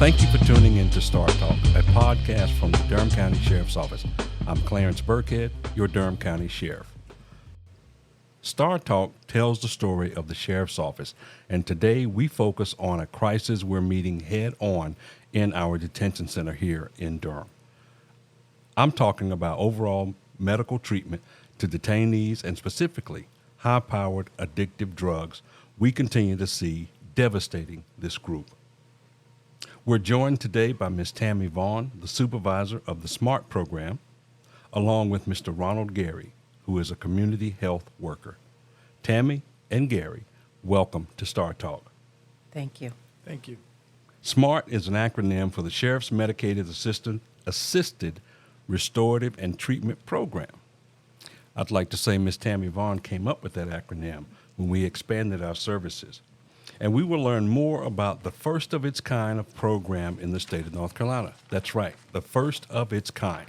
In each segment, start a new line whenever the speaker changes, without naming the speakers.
Thank you for tuning in to Star Talk, a podcast from the Durham County Sheriff's Office. I'm Clarence Birkhead, your Durham County Sheriff. Star Talk tells the story of the Sheriff's Office, and today we focus on a crisis we're meeting head on in our detention center here in Durham. I'm talking about overall medical treatment to detainees and specifically high-powered addictive drugs we continue to see devastating this group. We're joined today by Ms. Tammy Vaughn, the supervisor of the SMART Program, along with Mr. Ronald Gary, who is a community health worker. Tammy and Gary, welcome to Star Talk.
Thank you.
Thank you.
SMART is an acronym for the Sheriff's Medicated Assisted Restorative and Treatment Program. I'd like to say Ms. Tammy Vaughn came up with that acronym when we expanded our services. And we will learn more about the first of its kind of program in the state of North Carolina. That's right, the first of its kind.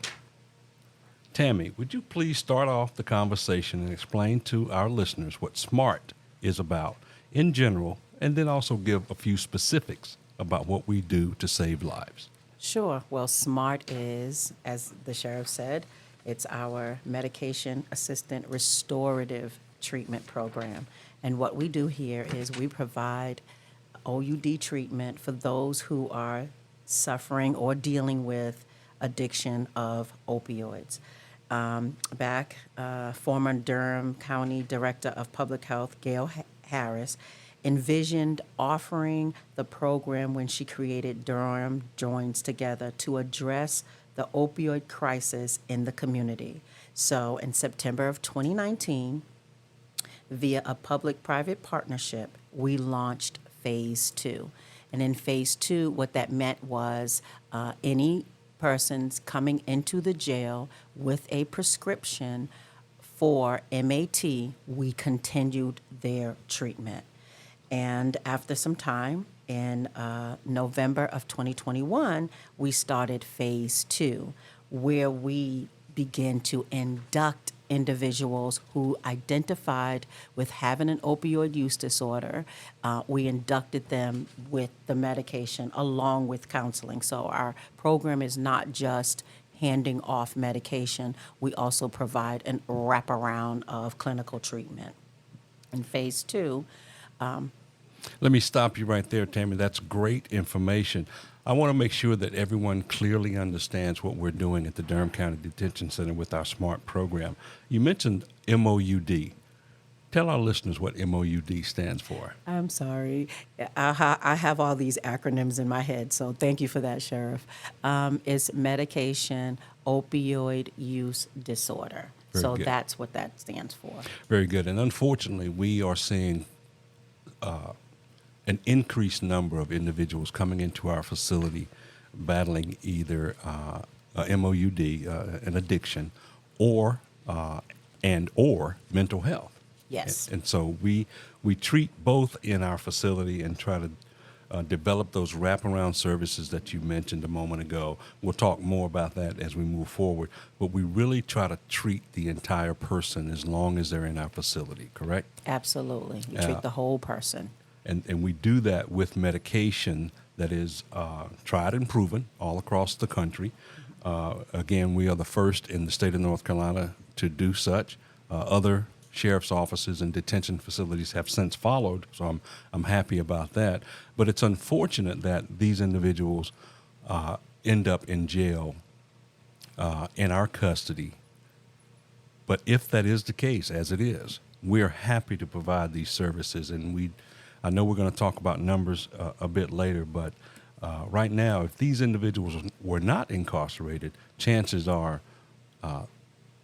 Tammy, would you please start off the conversation and explain to our listeners what SMART is about in general, and then also give a few specifics about what we do to save lives?
Sure. Well, SMART is, as the sheriff said, it's our medication assistant restorative treatment program. And what we do here is we provide OUD treatment for those who are suffering or dealing with addiction of opioids. Former Durham County Director of Public Health, Gail Harris, envisioned offering the program when she created Durham Joins Together to address the opioid crisis in the community. So in September of 2019, via a public-private partnership, we launched Phase 2. And in Phase 2, what that meant was any persons coming into the jail with a prescription for MAT, we continued their treatment. And after some time, in November of 2021, we started Phase 2, where we began to induct individuals who identified with having an opioid use disorder. We inducted them with the medication along with counseling. So our program is not just handing off medication. We also provide an wraparound of clinical treatment. In Phase 2,
Let me stop you right there, Tammy. That's great information. I want to make sure that everyone clearly understands what we're doing at the Durham County Detention Center with our SMART program. You mentioned MOUD. Tell our listeners what MOUD stands for.
I'm sorry. I have all these acronyms in my head, so thank you for that, Sheriff. It's medication opioid use disorder.
Very good.
That's what that stands for.
Very good. And unfortunately, we are seeing an increased number of individuals coming into our facility battling either a MOUD, an addiction, or mental health.
Yes.
And so we treat both in our facility and try to develop those wraparound services that you mentioned a moment ago. We'll talk more about that as we move forward, but we really try to treat the entire person as long as they're in our facility, correct?
Absolutely. You treat the whole person.
And we do that with medication that is tried and proven all across the country. Again, we are the first in the state of North Carolina to do such. Other sheriff's offices and detention facilities have since followed, so I'm happy about that. But it's unfortunate that these individuals end up in jail in our custody. But if that is the case, as it is, we are happy to provide these services, and I know we're going to talk about numbers a bit later, but right now, if these individuals were not incarcerated, chances are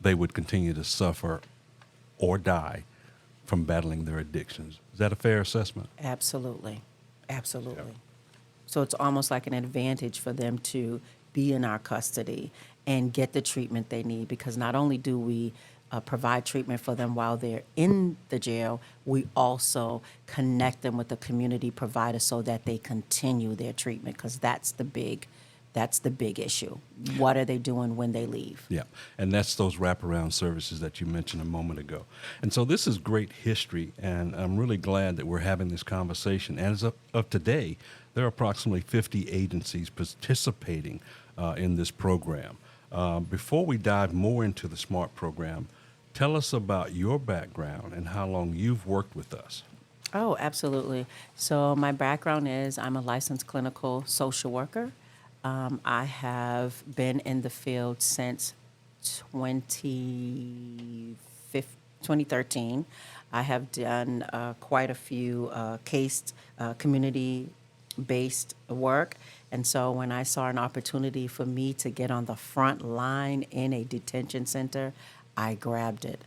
they would continue to suffer or die from battling their addictions. Is that a fair assessment?
Absolutely. Absolutely.
Yeah.
So it's almost like an advantage for them to be in our custody and get the treatment they need, because not only do we provide treatment for them while they're in the jail, we also connect them with the community provider so that they continue their treatment, because that's the big issue. What are they doing when they leave?
Yeah, and that's those wraparound services that you mentioned a moment ago. And so this is great history, and I'm really glad that we're having this conversation. As of today, there are approximately 50 agencies participating in this program. Before we dive more into the SMART program, tell us about your background and how long you've worked with us.
Oh, absolutely. So my background is I'm a licensed clinical social worker. I have been in the field since 2013. I have done quite a few community-based work. And so when I saw an opportunity for me to get on the front line in a detention center, I grabbed it.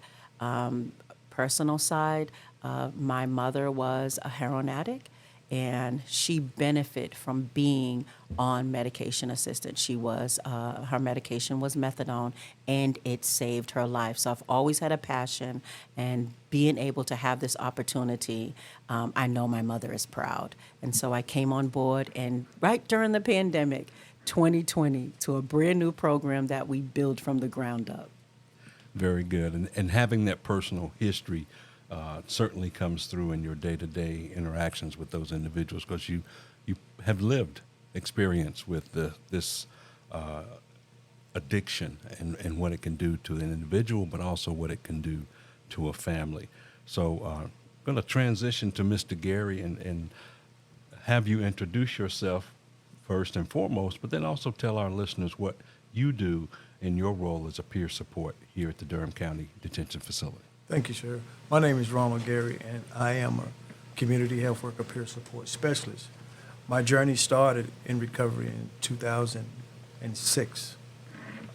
Personal side, my mother was a heroin addict, and she benefited from being on medication assistance. She was her medication was methadone, and it saved her life. So I've always had a passion, and being able to have this opportunity, I know my mother is proud. And so I came on board, and right during the pandemic, 2020, to a brand new program that we built from the ground up.
Very good. And having that personal history certainly comes through in your day-to-day interactions with those individuals, because you have lived experience with this addiction and what it can do to an individual, but also what it can do to a family. So I'm going to transition to Mr. Gary and have you introduce yourself first and foremost, but then also tell our listeners what you do in your role as a peer support here at the Durham County Detention Facility.
Thank you, Sheriff. My name is Ronald Gary, and I am a community health worker peer support specialist. My journey started in recovery in 2006.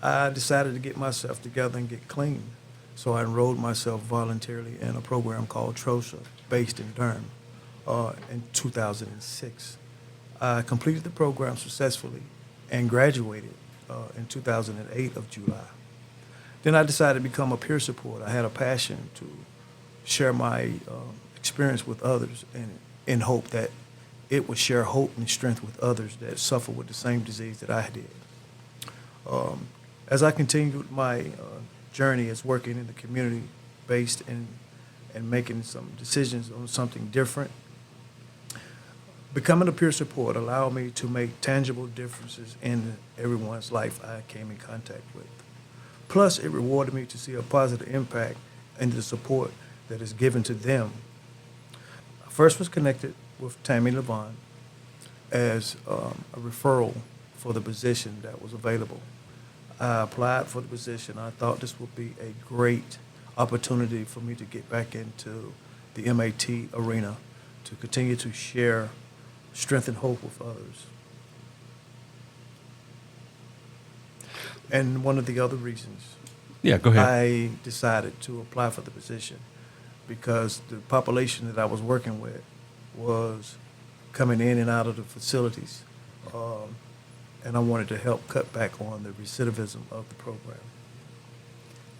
I decided to get myself together and get clean, so I enrolled myself voluntarily in a program called TROSA, based in Durham, in 2006. I completed the program successfully and graduated in 2008 of July. Then I decided to become a peer support. I had a passion to share my experience with others, and in hope that it would share hope and strength with others that suffer with the same disease that I did. As I continued my journey as working in the community-based and making some decisions on something different, becoming a peer support allowed me to make tangible differences in everyone's life I came in contact with. Plus, it rewarded me to see a positive impact in the support that is given to them. I first was connected with Tammy Vaughn as a referral for the position that was available. I applied for the position. I thought this would be a great opportunity for me to get back into the MAT arena, to continue to share strength and hope with others. And one of the other reasons
Yeah, go ahead.
I decided to apply for the position, because the population that I was working with was coming in and out of the facilities, and I wanted to help cut back on the recidivism of the program.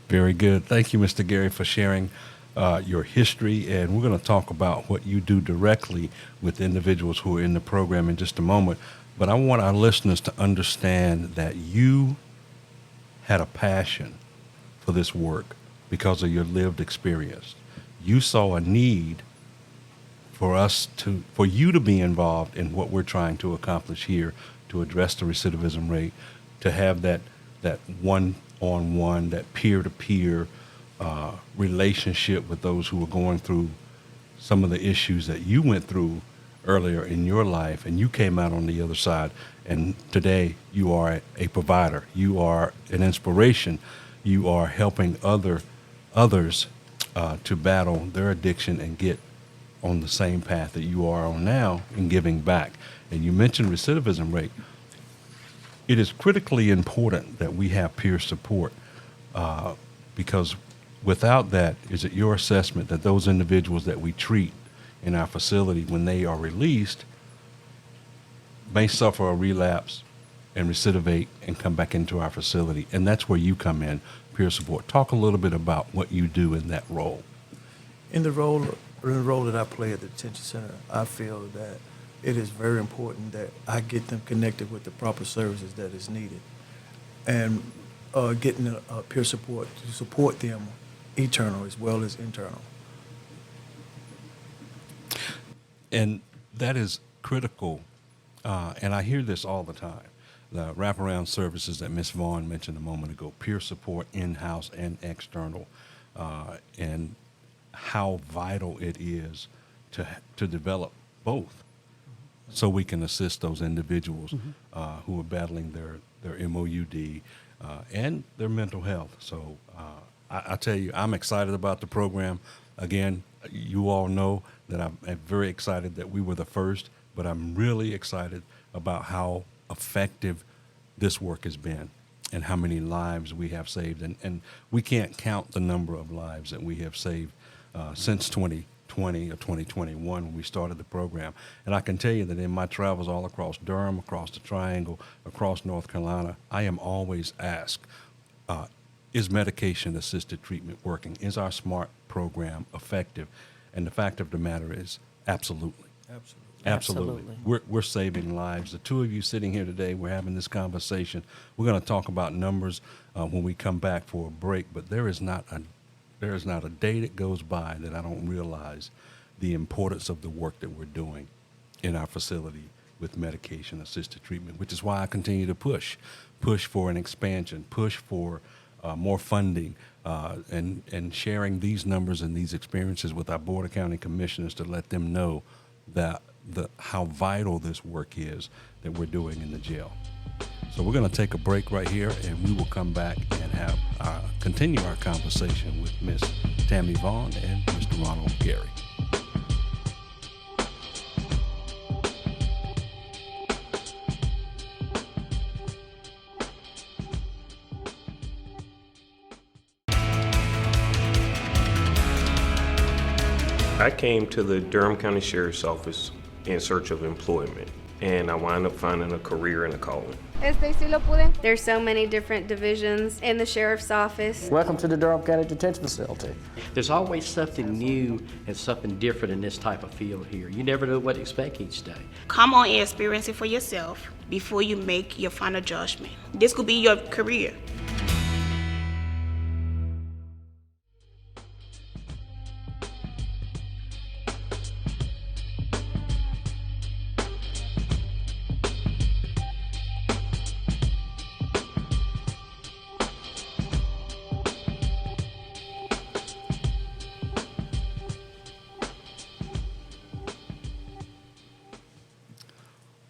Very good. Thank you, Mr. Gary, for sharing your history, and we're going to talk about what you do directly with individuals who are in the program in just a moment. But I want our listeners to understand that you had a passion for this work because of your lived experience. You saw a need for you to be involved in what we're trying to accomplish here, to address the recidivism rate, to have that one-on-one, that peer-to-peer relationship with those who are going through some of the issues that you went through earlier in your life, and you came out on the other side. And today you are a provider. You are an inspiration. You are helping others to battle their addiction and get on the same path that you are on now in giving back. And you mentioned recidivism rate. It is critically important that we have peer support because without that, is it your assessment that those individuals that we treat in our facility, when they are released, may suffer a relapse and recidivate and come back into our facility? And that's where you come in, peer support. Talk a little bit about what you do in that role.
In the role that I play at the detention center, I feel that it is very important that I get them connected with the proper services that is needed, and getting peer support to support them eternal as well as internal.
And that is critical And I hear this all the time. The wraparound services that Ms. Vaughn mentioned a moment ago, peer support, in-house and external, and how vital it is to develop both, so we can assist those individuals who are battling their MOUD and their mental health. So I tell you, I'm excited about the program. Again, you all know that I'm very excited that we were the first, but I'm really excited about how effective this work has been and how many lives we have saved. And we can't count the number of lives that we have saved since 2020 or 2021 when we started the program. And I can tell you that in my travels all across Durham, across the Triangle, across North Carolina, I am always asked, is medication-assisted treatment working? Is our SMART program effective? And the fact of the matter is, absolutely. Absolutely. We're saving lives. The two of you sitting here today, we're having this conversation. We're going to talk about numbers when we come back for a break, but there is not a day that goes by that I don't realize the importance of the work that we're doing in our facility with medication-assisted treatment, which is why I continue to push for an expansion, push for more funding, and sharing these numbers and these experiences with our Board of County Commissioners to let them know that how vital this work is that we're doing in the jail. So we're going to take a break right here, and we will come back and have continue our conversation with Ms. Tammy Vaughn and Mr. Ronald Gary.
I came to the Durham County Sheriff's Office in search of employment, and I wound up finding a career and a calling.
There's so many different divisions in the sheriff's office.
Welcome to the Durham County Detention Facility.
There's always something new and something different in this type of field here. You never know what to expect each day.
Come on and experience it for yourself before you make your final judgment. This could be your career.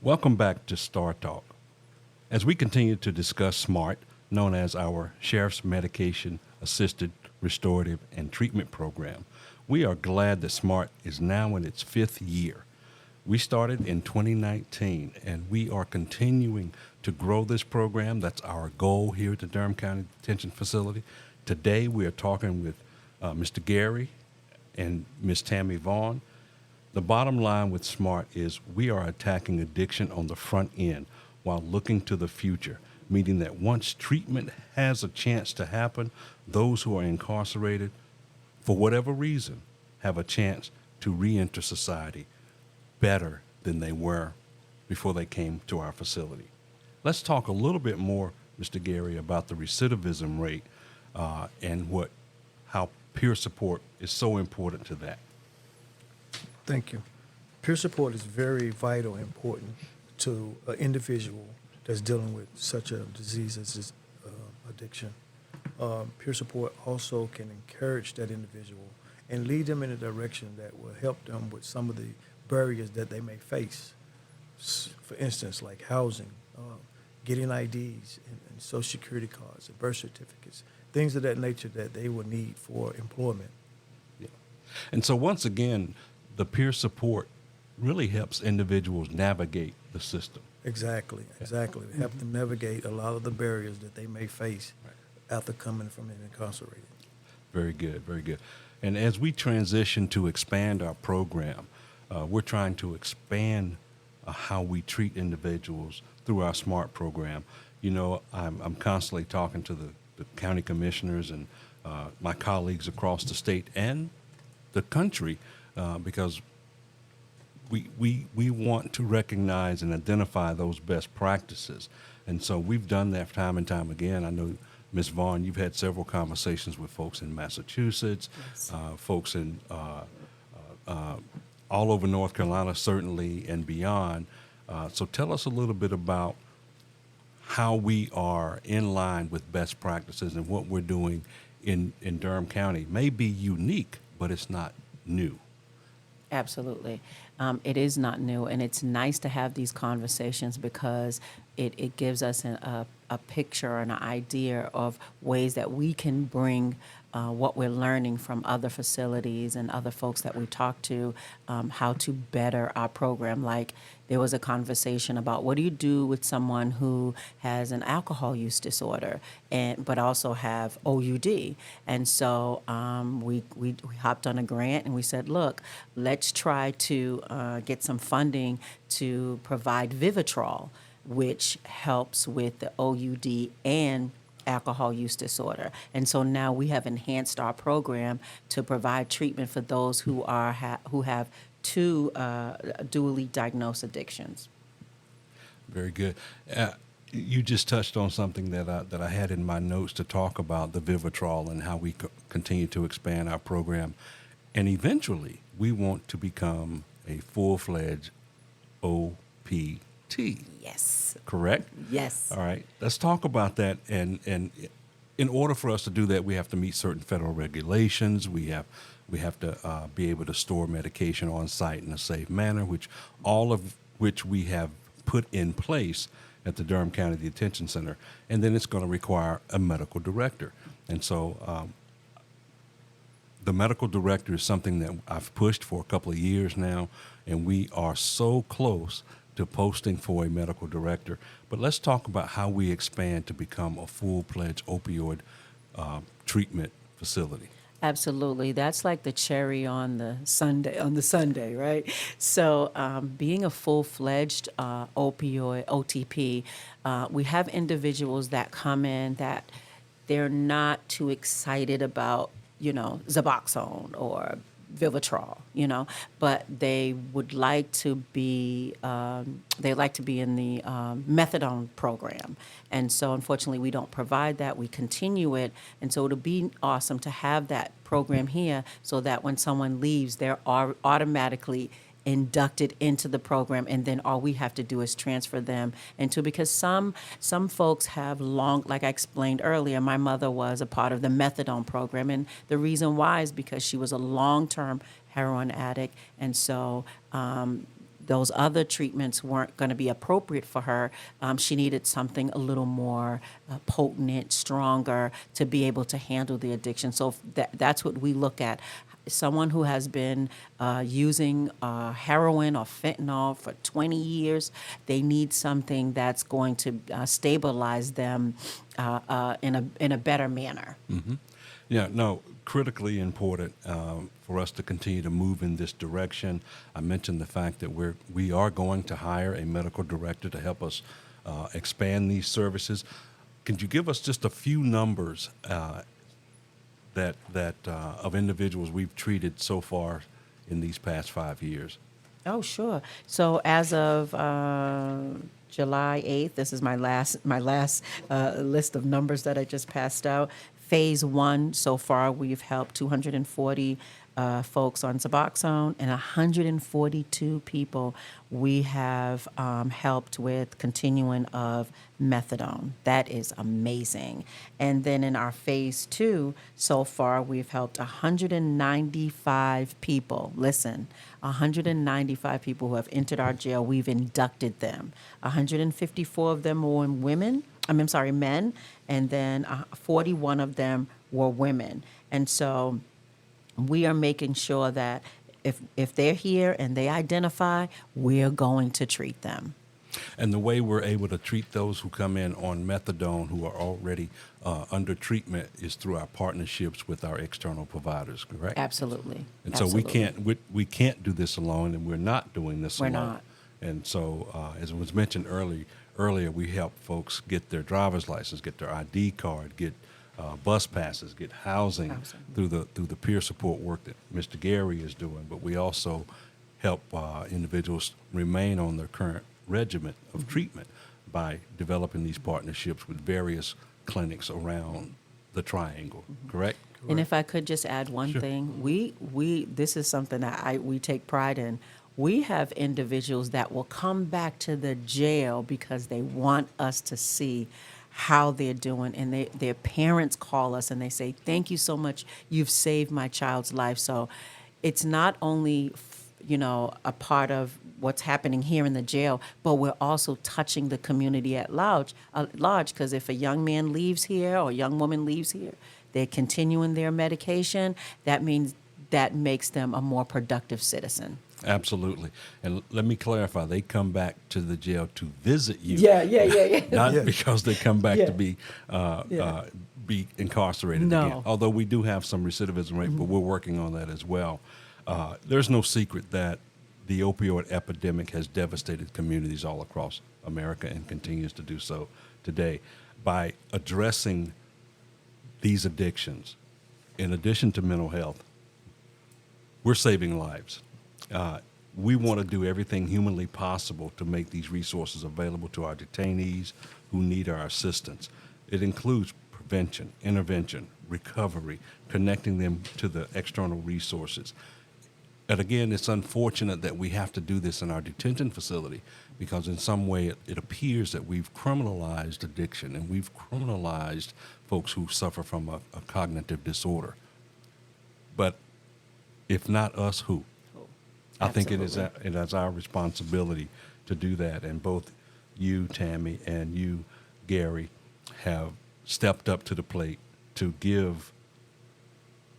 Welcome back to Star Talk. As we continue to discuss SMART, known as our Sheriff's Medication Assisted Restorative and Treatment Program, we are glad that SMART is now in its 5th year. We started in 2019, and we are continuing to grow this program. That's our goal here at the Durham County Detention Facility. Today, we are talking with Mr. Gary and Ms. Tammy Vaughn. The bottom line with SMART is we are attacking addiction on the front end while looking to the future, meaning that once treatment has a chance to happen, those who are incarcerated, for whatever reason, have a chance to re-enter society better than they were before they came to our facility. Let's talk a little bit more, Mr. Gary, about the recidivism rate and how peer support is so important to that.
Thank you. Peer support is very vital and important to an individual that's dealing with such a disease as addiction. Peer support also can encourage that individual and lead them in a direction that will help them with some of the barriers that they may face. For instance, like housing, getting IDs and social security cards and birth certificates, things of that nature that they will need for employment.
Yeah. And so once again, the peer support really helps individuals navigate the system.
Exactly. Help them navigate a lot of the barriers that they may face after coming from being incarcerated.
Very good, very good. And as we transition to expand our program, we're trying to expand how we treat individuals through our SMART program. You know, I'm constantly talking to the county commissioners and my colleagues across the state and the country because we want to recognize and identify those best practices. And so we've done that time and time again. I know, Ms. Vaughn, you've had several conversations with folks in Massachusetts, yes. Folks in all over North Carolina, certainly, and beyond. So tell us a little bit about how we are in line with best practices and what we're doing in Durham County. May be unique, but it's not new.
Absolutely. It is not new, and it's nice to have these conversations because it gives us a picture and an idea of ways that we can bring what we're learning from other facilities and other folks that we talk to, how to better our program. Like there was a conversation about what do you do with someone who has an alcohol use disorder but also have OUD. And so we hopped on a grant and we said, look, let's try to get some funding to provide Vivitrol, which helps with the OUD and alcohol use disorder. And so now we have enhanced our program to provide treatment for those who who have two dually diagnosed addictions.
Very good. You just touched on something that I had in my notes to talk about, the Vivitrol and how we continue to expand our program. And eventually, we want to become a full-fledged OPT.
Yes.
Correct?
Yes.
All right. Let's talk about that. And in order for us to do that, we have to meet certain federal regulations. We have to be able to store medication on site in a safe manner, all of which we have put in place at the Durham County Detention Center. And then it's going to require a medical director. And so the medical director is something that I've pushed for a couple of years now, and we are so close to posting for a medical director. But let's talk about how we expand to become a full-fledged opioid treatment facility.
Absolutely. That's like the cherry on the sundae, right? So being a full-fledged opioid OTP, we have individuals that come in that they're not too excited about, Suboxone or Vivitrol, but they would like to be in the methadone program. And so unfortunately we don't provide that. We continue it. And so it'll be awesome to have that program here so that when someone leaves, they're automatically inducted into the program, and then all we have to do is transfer them into, because some folks have like I explained earlier, my mother was a part of the methadone program, and the reason why is because she was a long-term heroin addict, and so those other treatments weren't going to be appropriate for her. She needed something a little more potent, stronger, to be able to handle the addiction. So that's what we look at. Someone who has been using heroin or fentanyl for 20 years, they need something that's going to stabilize them in a better manner.
Mm-hmm. Yeah, no, critically important for us to continue to move in this direction. I mentioned the fact that we are going to hire a medical director to help us expand these services. Can you give us just a few numbers that of individuals we've treated so far in these past 5 years?
Oh, sure. So as of July 8th, this is my last list of numbers that I just passed out. Phase 1, so far we've helped 240 folks on Suboxone, and 142 people we have helped with continuing of methadone. That is amazing. And then in our Phase 2, so far we've helped 195 people. Listen, 195 people who have entered our jail, we've inducted them. 154 of them were men, and then 41 of them were women. And so we are making sure that if they're here and they identify, we're going to treat them.
And the way we're able to treat those who come in on methadone who are already under treatment is through our partnerships with our external providers, correct?
Absolutely.
And
Absolutely.
so we can't do this alone, and we're not doing this
We're
alone.
not.
And so, as was mentioned earlier, we help folks get their driver's license, get their ID card, get bus passes, get housing through the peer support work that Mr. Gary is doing. But we also help individuals remain on their current regimen of treatment by developing these partnerships with various clinics around the triangle. Correct?
And if I could just add one
Sure.
thing, this is something that we take pride in. We have individuals that will come back to the jail because they want us to see how they're doing, and their parents call us and they say, "Thank you so much, you've saved my child's life." So it's not only a part of what's happening here in the jail, but we're also touching the community at large, because if a young man leaves here or a young woman leaves here, they're continuing their medication, that means that makes them a more productive citizen.
Absolutely. And let me clarify, they come back to the jail to visit you.
Yeah.
Not because they come back to
Yeah.
be incarcerated
No.
again. Although we do have some recidivism rate, but we're working on that as well. There's no secret that the opioid epidemic has devastated communities all across America and continues to do so today. By addressing these addictions, in addition to mental health, we're saving lives. We want to do everything humanly possible to make these resources available to our detainees who need our assistance. It includes prevention, intervention, recovery, connecting them to the external resources. And again, it's unfortunate that we have to do this in our detention facility because in some way it appears that we've criminalized addiction and we've criminalized folks who suffer from a cognitive disorder. But if not us, who? I think it is our responsibility to do that. And both you, Tammy, and you, Gary, have stepped up to the plate to give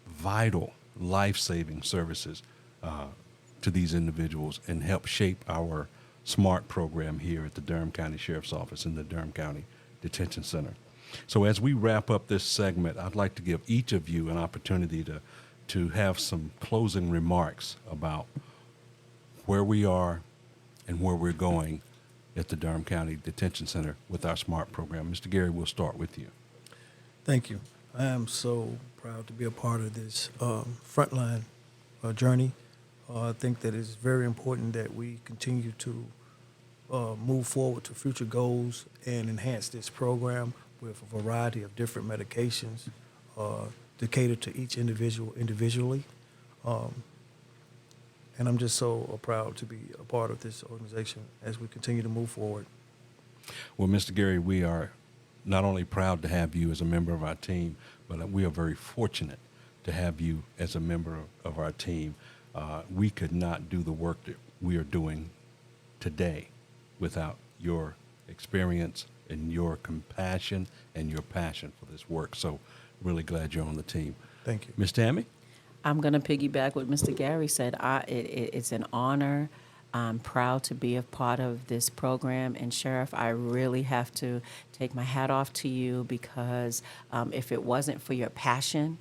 vital, life-saving services to these individuals and help shape our SMART program here at the Durham County Sheriff's Office in the Durham County Detention Center. So as we wrap up this segment, I'd like to give each of you an opportunity to have some closing remarks about where we are and where we're going at the Durham County Detention Center with our SMART program. Mr. Gary, we'll start with you.
Thank you. I am so proud to be a part of this frontline journey. I think that it's very important that we continue to move forward to future goals and enhance this program with a variety of different medications to cater to each individual individually. And I'm just so proud to be a part of this organization as we continue to move forward.
Well, Mr. Gary, we are not only proud to have you as a member of our team, but we are very fortunate to have you as a member of our team. We could not do the work that we are doing today without your experience and your compassion and your passion for this work. So really glad you're on the team.
Thank you.
Ms. Tammy?
I'm going to piggyback what Mr. Gary said. It's an honor. I'm proud to be a part of this program. And Sheriff, I really have to take my hat off to you because if it wasn't for your passion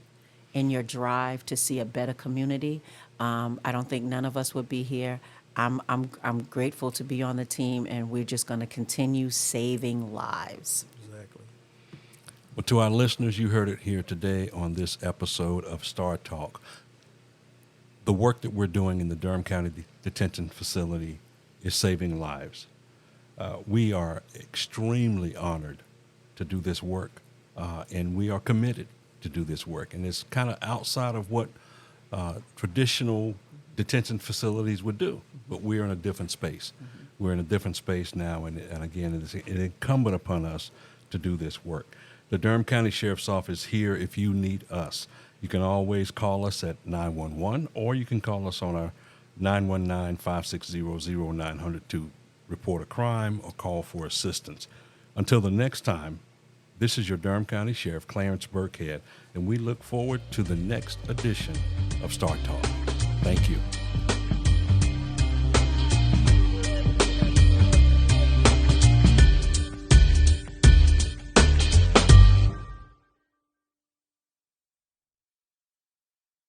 and your drive to see a better community, I don't think none of us would be here. I'm grateful to be on the team, and we're just going to continue saving lives.
Exactly.
Well, to our listeners, you heard it here today on this episode of Star Talk. The work that we're doing in the Durham County Detention Facility is saving lives. We are extremely honored to do this work, and we are committed to do this work. And it's kind of outside of what traditional detention facilities would do, but we're in a different space. We're in a different space now, and again, it's incumbent upon us to do this work. The Durham County Sheriff's Office is here if you need us. You can always call us at 911, or you can call us on our 919-560-0900 to report a crime or call for assistance. Until the next time, this is your Durham County Sheriff, Clarence Birkhead, and we look forward to the next edition of Star Talk. Thank you.